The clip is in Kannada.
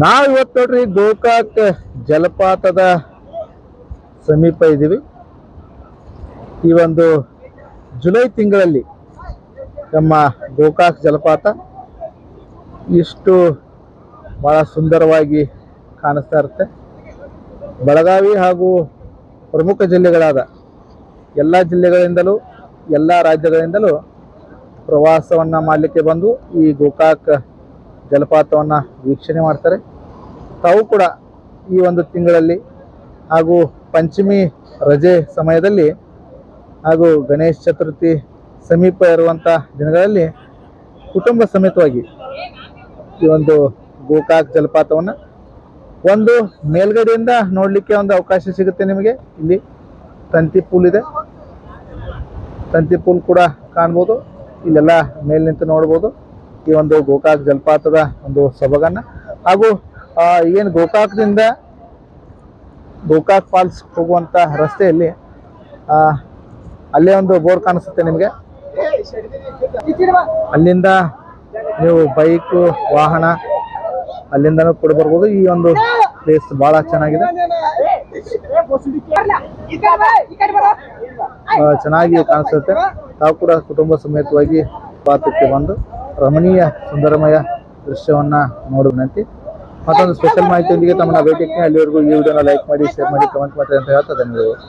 ನಾವ್ ಇವತ್ತು ನೋಡ್ರಿ ಗೋಕಾಕ್ ಜಲಪಾತದ ಸಮೀಪ ಇದ್ದೀವಿ. ಈ ಒಂದು ಜುಲೈ ತಿಂಗಳಲ್ಲಿ ನಮ್ಮ ಗೋಕಾಕ್ ಜಲಪಾತ ಇಷ್ಟು ಬಹಳ ಸುಂದರವಾಗಿ ಕಾಣಿಸ್ತಾ ಇರುತ್ತೆ. ಬೆಳಗಾವಿ ಹಾಗೂ ಪ್ರಮುಖ ಜಿಲ್ಲೆಗಳಾದ ಎಲ್ಲ ಜಿಲ್ಲೆಗಳಿಂದಲೂ ಎಲ್ಲ ರಾಜ್ಯಗಳಿಂದಲೂ ಪ್ರವಾಸವನ್ನು ಮಾಡಲಿಕ್ಕೆ ಬಂದು ಈ ಗೋಕಾಕ್ ಜಲಪಾತವನ್ನು ವೀಕ್ಷಣೆ ಮಾಡ್ತಾರೆ. ತಾವು ಕೂಡ ಈ ಒಂದು ತಿಂಗಳಲ್ಲಿ ಹಾಗೂ ಪಂಚಮಿ ರಜೆ ಸಮಯದಲ್ಲಿ ಹಾಗೂ ಗಣೇಶ ಚತುರ್ಥಿ ಸಮೀಪ ಇರುವಂಥ ದಿನಗಳಲ್ಲಿ ಕುಟುಂಬ ಸಮೇತವಾಗಿ ಈ ಒಂದು ಗೋಕಾಕ್ ಜಲಪಾತವನ್ನು ಒಂದು ಮೇಲ್ಗಡೆಯಿಂದ ನೋಡಲಿಕ್ಕೆ ಒಂದು ಅವಕಾಶ ಸಿಗುತ್ತೆ ನಿಮಗೆ. ಇಲ್ಲಿ ತಂತಿ ಪೂಲ್ ಇದೆ, ತಂತಿ ಪೂಲ್ ಕೂಡ ಕಾಣ್ಬೋದು. ಇಲ್ಲೆಲ್ಲ ಮೇಲೆ ನಿಂತು ನೋಡ್ಬೋದು ಈ ಒಂದು ಗೋಕಾಕ್ ಜಲಪಾತದ ಒಂದು ಸೊಬಗನ್ನ. ಹಾಗೂ ಏನು ಗೋಕಾಕ್ದಿಂದ ಗೋಕಾಕ್ ಫಾಲ್ಸ್ ಹೋಗುವಂಥ ರಸ್ತೆಯಲ್ಲಿ ಅಲ್ಲೇ ಒಂದು ಬೋರ್ಡ್ ಕಾಣಿಸುತ್ತೆ ನಿಮಗೆ. ಅಲ್ಲಿಂದ ನೀವು ಬೈಕು ವಾಹನ ಅಲ್ಲಿಂದನೂ ಕೂಡ ಬರ್ಬೋದು. ಈ ಒಂದು ಪ್ಲೇಸ್ ಬಹಳ ಚೆನ್ನಾಗಿದೆ, ಚೆನ್ನಾಗಿ ಕಾಣಿಸುತ್ತೆ. ತಾವು ಕೂಡ ಕುಟುಂಬ ಸಮೇತವಾಗಿ ಪಾತಕ್ಕೆ ಬಂದು ರಮಣೀಯ ಸುಂದರಮಯ ದೃಶ್ಯವನ್ನ ನೋಡೋಣಂತೆ. ಮತ್ತೊಂದು ಸ್ಪೆಷಲ್ ಮಾಹಿತಿಯೊಂದಿಗೆ ತಮ್ಮನ್ನ ಭೇಟಿಗೆ. ಅಲ್ಲಿವರೆಗೂ ಈ ವಿಡಿಯೋನ ಲೈಕ್ ಮಾಡಿ, ಶೇರ್ ಮಾಡಿ, ಕಮೆಂಟ್ ಮಾಡಿ ಅಂತ ಹೇಳ್ತಾ ಧನ್ಯವಾದಗಳು.